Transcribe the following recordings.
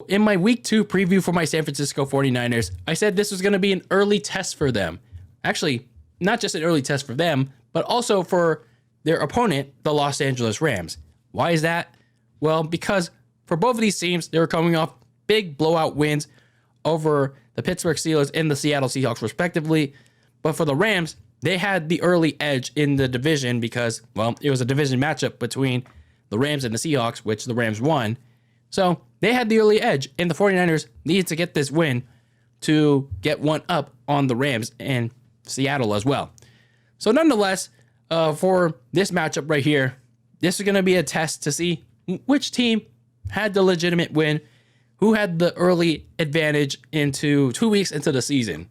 In my week 2 preview for my San Francisco 49ers, I said this was going to be an early test for them. Actually, not just an early test for them, but also for their opponent, the Los Angeles Rams. Why is that? Well, because for both of these teams, they were coming off big blowout wins over the Pittsburgh Steelers and the Seattle Seahawks, respectively. But for the Rams, they had the early edge in the division because, well, it was a division matchup between the Rams and the Seahawks, which the Rams won. So they had the early edge, and the 49ers needed to get this win to get one up on the Rams and Seattle as well. So nonetheless, for this matchup right here, this is going to be a test to see which team had the legitimate win, who had the early advantage into 2 weeks into the season.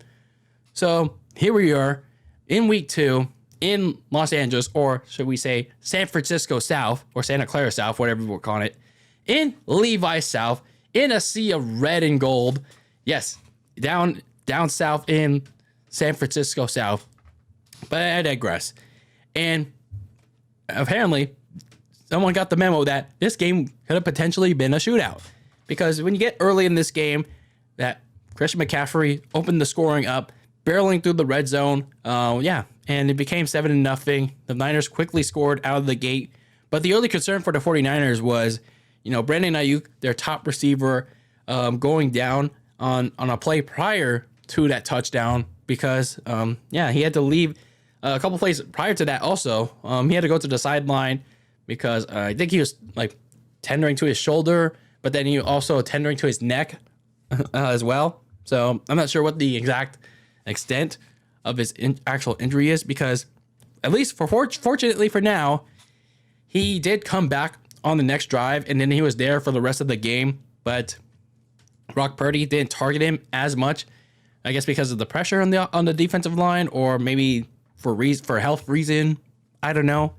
So here we are in week 2 in Los Angeles, or should we say San Francisco South, or Santa Clara South, whatever we're calling it, in Levi South, in a sea of red and gold. Yes, down south in San Francisco South. But I digress. And apparently, someone got the memo that this game could have potentially been a shootout. Because when you get early in this game, that Christian McCaffrey opened the scoring up, barreling through the red zone. And it became 7-0. The Niners quickly scored out of the gate. But the early concern for the 49ers was, Brandon Ayuk, their top receiver, going down on a play prior to that touchdown because, he had to leave a couple plays prior to that also. He had to go to the sideline because I think he was tendering to his shoulder, but then he also tendering to his neck as well. So I'm not sure what the exact extent of his actual injury is because, at least fortunately for now, he did come back on the next drive, and then he was there for the rest of the game. But Brock Purdy didn't target him as much, I guess because of the pressure on the defensive line, or maybe for health reason. I don't know.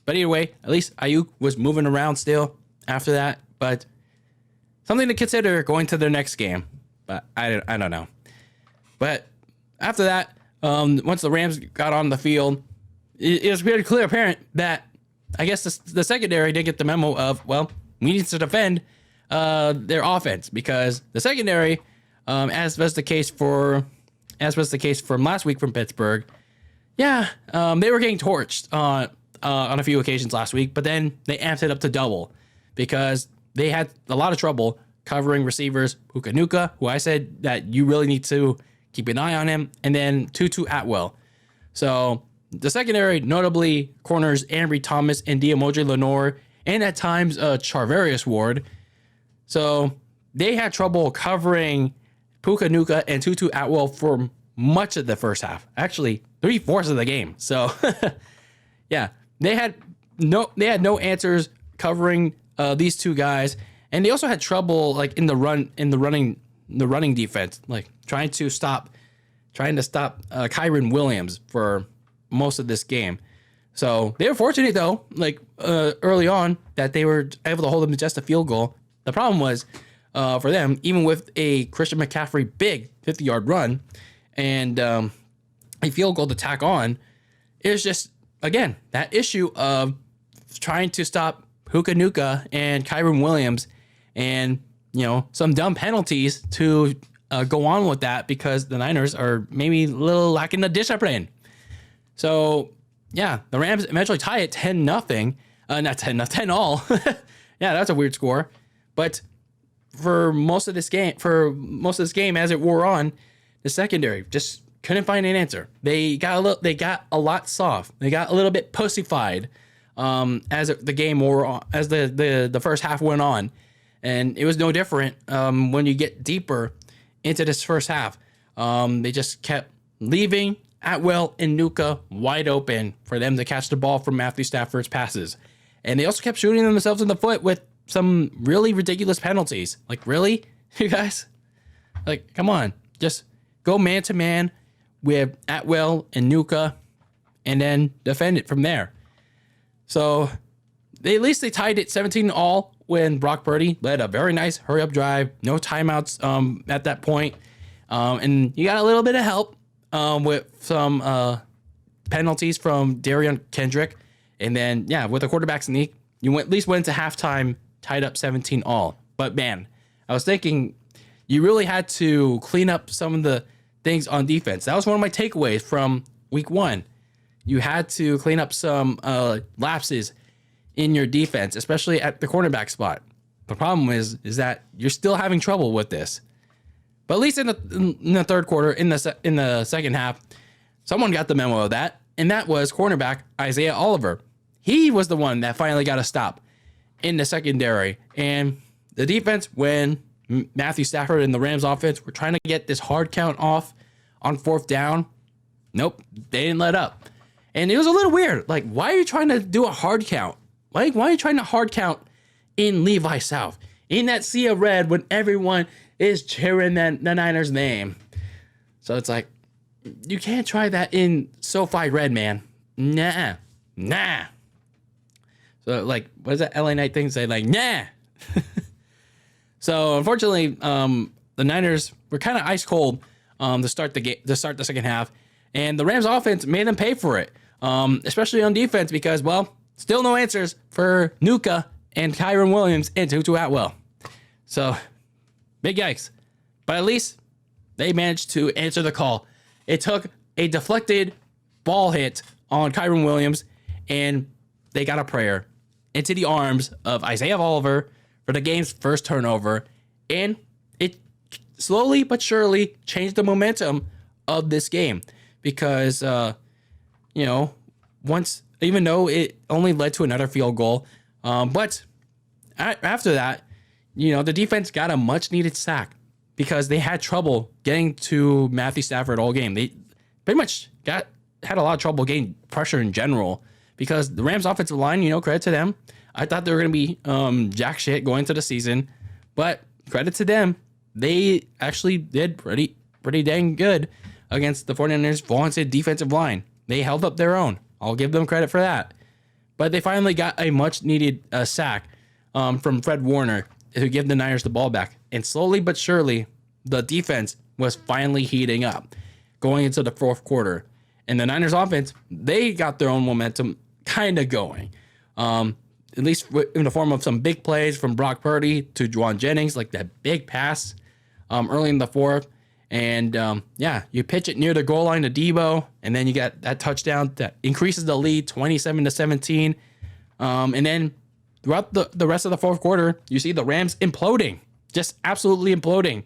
But either way, at least Ayuk was moving around still after that. But something to consider going to their next game. But I don't know. But after that, once the Rams got on the field, it was pretty clear apparent that I guess the secondary did get the memo of, well, we need to defend their offense because the secondary, as was the case from last week from Pittsburgh, they were getting torched on a few occasions last week, but then they amped it up to double because they had a lot of trouble covering receivers, Puka Nacua, who I said that you really need to keep an eye on him, and then Tutu Atwell. So the secondary, notably corners Ambry Thomas and Diomondre Lenoir, and at times Charvarius Ward. So they had trouble covering Puka Nacua and Tutu Atwell for much of the first half. Actually, 3/4 of the game. So they had no answers covering these two guys, and they also had trouble in the running defense, trying to stop Kyren Williams for most of this game. So they were fortunate though, early on, that they were able to hold them to just a field goal. The problem was for them, even with a Christian McCaffrey big 50-yard run and a field goal to tack on, it was just, again, that issue of trying to stop Puka Nacua and Kyren Williams, and some dumb penalties to go on with that because the Niners are maybe a little lacking the discipline. So the Rams eventually tie it 10-0. Not 10-all. Yeah, that's a weird score. But for most of this game, as it wore on, the secondary just couldn't find an answer. They got a lot soft. They got a little bit pussyfied as the game wore on, as the first half went on, and it was no different when you get deeper into this first half. They just kept leaving Atwell and Nacua wide open for them to catch the ball from Matthew Stafford's passes. And they also kept shooting themselves in the foot with some really ridiculous penalties. Really? You guys? Come on. Just go man-to-man with Atwell and Nacua and then defend it from there. So at least they tied it 17-all when Brock Purdy led a very nice hurry-up drive. No timeouts at that point. And you got a little bit of help with some penalties from Darian Kendrick. And then, with a quarterback sneak, you at least went to halftime tied up 17-all. But man, I was thinking you really had to clean up some of the things on defense. That was one of my takeaways from week 1. You had to clean up some lapses in your defense, especially at the cornerback spot. The problem is that you're still having trouble with this. But at least in the third quarter, in the second half, someone got the memo of that, and that was cornerback Isaiah Oliver. He was the one that finally got a stop in the secondary. And the defense, when Matthew Stafford and the Rams offense were trying to get this hard count off on 4th down, nope, they didn't let up. And it was a little weird. Like, why are you trying to do a hard count? Like, why are you trying to hard count in Levi South, in that sea of red, when everyone is cheering the Niners name? So it's like, you can't try that in SoFi Red, man. Nah. So, like, what does that LA Knight thing say? Like, nah. So, unfortunately, the Niners were kind of ice cold to start the second half, and the Rams offense made them pay for it, especially on defense, because, well, still no answers for Nuka and Kyron Williams and Tutu Atwell. So, big yikes. But at least they managed to answer the call. It took a deflected ball hit on Kyron Williams, and they got a prayer into the arms of Isaiah Oliver for the game's first turnover. And it slowly but surely changed the momentum of this game, because, even though it only led to another field goal, but after that, the defense got a much needed sack, because they had trouble getting to Matthew Stafford all game. They pretty much had a lot of trouble getting pressure in general, because the Rams offensive line, credit to them. I thought they were going to be jack shit going into the season, but credit to them. They actually did pretty dang good against the 49ers' vaunted defensive line. They held up their own. I'll give them credit for that. But they finally got a much-needed sack from Fred Warner to give the Niners the ball back. And slowly but surely, the defense was finally heating up going into the fourth quarter. And the Niners offense, they got their own momentum kind of going. At least in the form of some big plays from Brock Purdy to Juwan Jennings, like that big pass early in the fourth. And you pitch it near the goal line to Debo, and then you got that touchdown that increases the lead 27-17. And then throughout the rest of the fourth quarter, you see the Rams imploding, just absolutely imploding.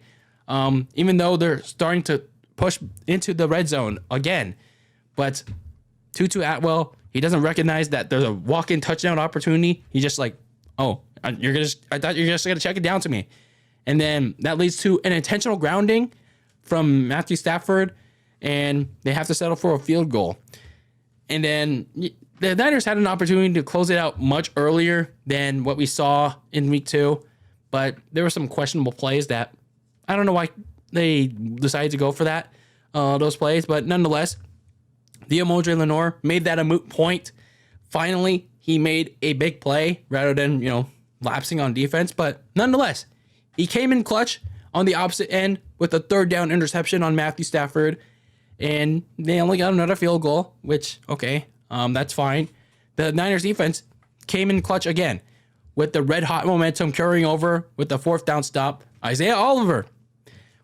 Even though they're starting to push into the red zone again. But Tutu Atwell, he doesn't recognize that there's a walk-in touchdown opportunity. He's just like, I thought you're just going to check it down to me. And then that leads to an intentional grounding from Matthew Stafford, and they have to settle for a field goal. And then the Niners had an opportunity to close it out much earlier than what we saw in week 2, but there were some questionable plays that I don't know why they decided to go for those plays, but nonetheless, Diomondre Lenoir made that a moot point. Finally, he made a big play rather than, lapsing on defense, but nonetheless, he came in clutch on the opposite end with a 3rd down interception on Matthew Stafford, and they only got another field goal, which, okay, that's fine. The Niners defense came in clutch again with the red-hot momentum carrying over with the 4th down stop. Isaiah Oliver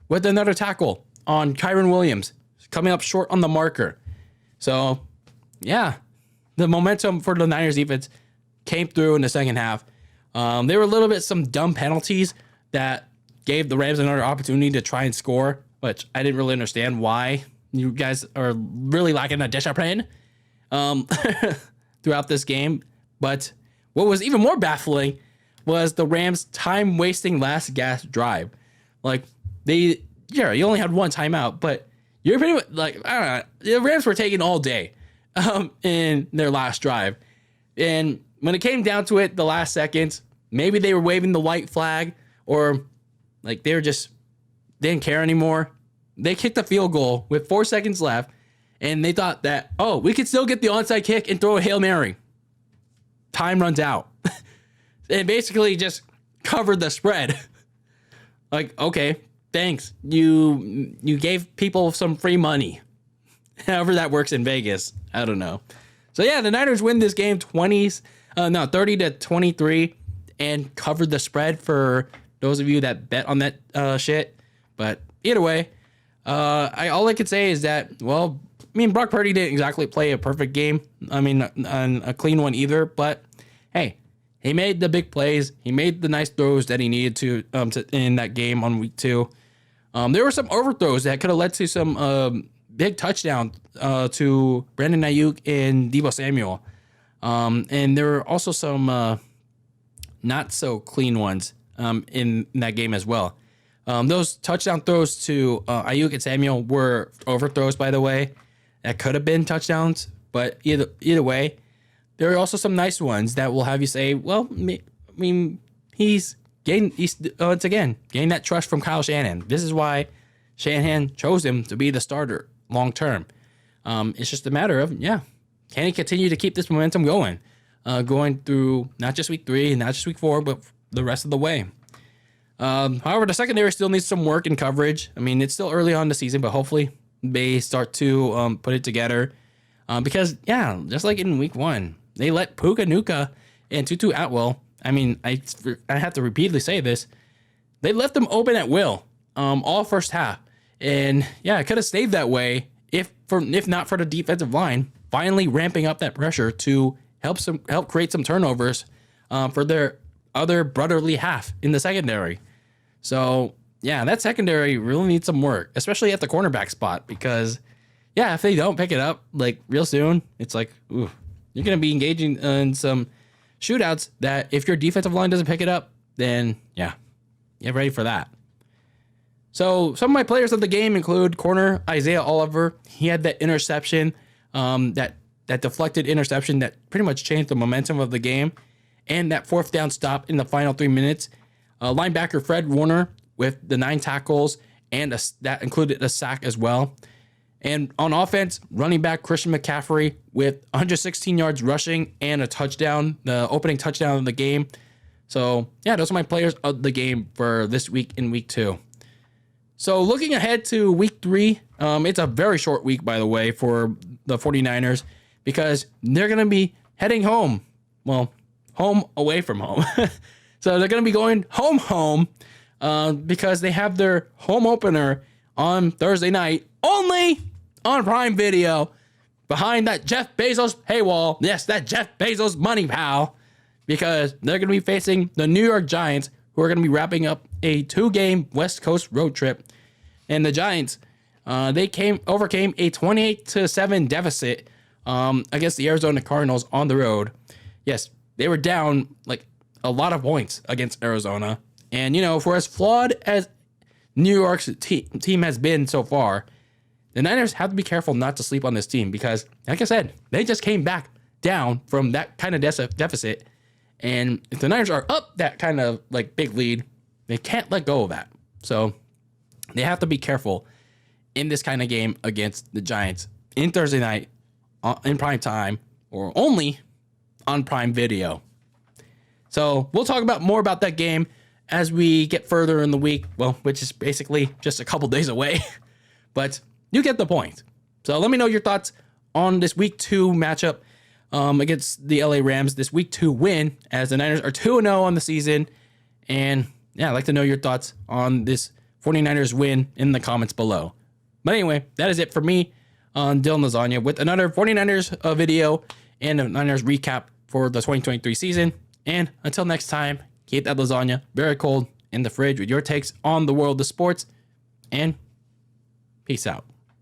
with another tackle on Kyron Williams, coming up short on the marker. So, yeah, the momentum for the Niners defense came through in the second half. There were a little bit some dumb penalties that gave the Rams another opportunity to try and score, which I didn't really understand why. You guys are really lacking a discipline throughout this game. But what was even more baffling was the Rams' time-wasting last gasp drive. Like, you only had one timeout, but you're pretty much like, I don't know, the Rams were taking all day in their last drive. And when it came down to it, the last seconds, maybe they were waving the white flag, or like they didn't care anymore. They kicked a field goal with 4 seconds left, and they thought that, we could still get the onside kick and throw a Hail Mary. Time runs out. And basically just covered the spread. Like, okay, thanks. You gave people some free money. However that works in Vegas. I don't know. So yeah, the Niners win this game 30-23 and covered the spread for those of you that bet on that shit. But either way, all I could say is that, well, I mean, Brock Purdy didn't exactly play a perfect game. I mean, a clean one either. But hey, he made the big plays. He made the nice throws that he needed to in that game on week 2. There were some overthrows that could have led to some big touchdowns to Brandon Ayuk and Deebo Samuel. And there were also some not so clean ones in that game as well. Those touchdown throws to Ayuk and Samuel were overthrows, by the way. That could have been touchdowns, but either way, there are also some nice ones that will have you say, well, I mean, he's once again gained that trust from Kyle Shanahan. This is why Shanahan chose him to be the starter long term. It's just a matter of, can he continue to keep this momentum going through not just week 3, not just week 4, but the rest of the way. However, the secondary still needs some work and coverage. I mean, it's still early on in the season, but hopefully they start to put it together. Because, just like in week 1, they let Puka Nacua and Tutu Atwell, I mean, I have to repeatedly say this, they left them open at will all first half. And, it could have stayed that way if not for the defensive line finally ramping up that pressure to help create some turnovers for their other brotherly half in the secondary. So, that secondary really needs some work, especially at the cornerback spot, because, if they don't pick it up, like, real soon, it's like, ooh, you're going to be engaging in some shootouts that if your defensive line doesn't pick it up, then, get ready for that. So, some of my players of the game include corner Isaiah Oliver. He had that interception, that deflected interception that pretty much changed the momentum of the game, and that 4th down stop in the final 3 minutes. Linebacker Fred Warner with the 9 tackles, and that included a sack as well. And on offense, running back Christian McCaffrey with 116 yards rushing and a touchdown, the opening touchdown of the game. So, those are my players of the game for this week in week 2. So, looking ahead to week 3, it's a very short week, by the way, for the 49ers, because they're going to be heading home. Well, home away from home. So, they're going to be going home because they have their home opener on Thursday night, only on Prime Video, behind that Jeff Bezos paywall. Yes, that Jeff Bezos money, pal. Because they're going to be facing the New York Giants, who are going to be wrapping up a 2-game West Coast road trip. And the Giants, they overcame a 28-7 deficit against the Arizona Cardinals on the road. Yes, they were down like a lot of points against Arizona. And, for as flawed as New York's team has been so far, the Niners have to be careful not to sleep on this team because, like I said, they just came back down from that kind of deficit. And if the Niners are up that kind of like big lead, they can't let go of that. So they have to be careful in this kind of game against the Giants in Thursday night in prime time, or only on Prime Video. So we'll talk more about that game as we get further in the week, well, which is basically just a couple days away. But you get the point. So let me know your thoughts on this week 2 matchup against the LA Rams, this week 2 win, as the Niners are 2-0 on the season. And I'd like to know your thoughts on this 49ers win in the comments below. But anyway, that is it for me on DylanLasagna with another 49ers video and a Niners recap for the 2023 season. And until next time, keep that lasagna very cold in the fridge with your takes on the world of sports. And peace out.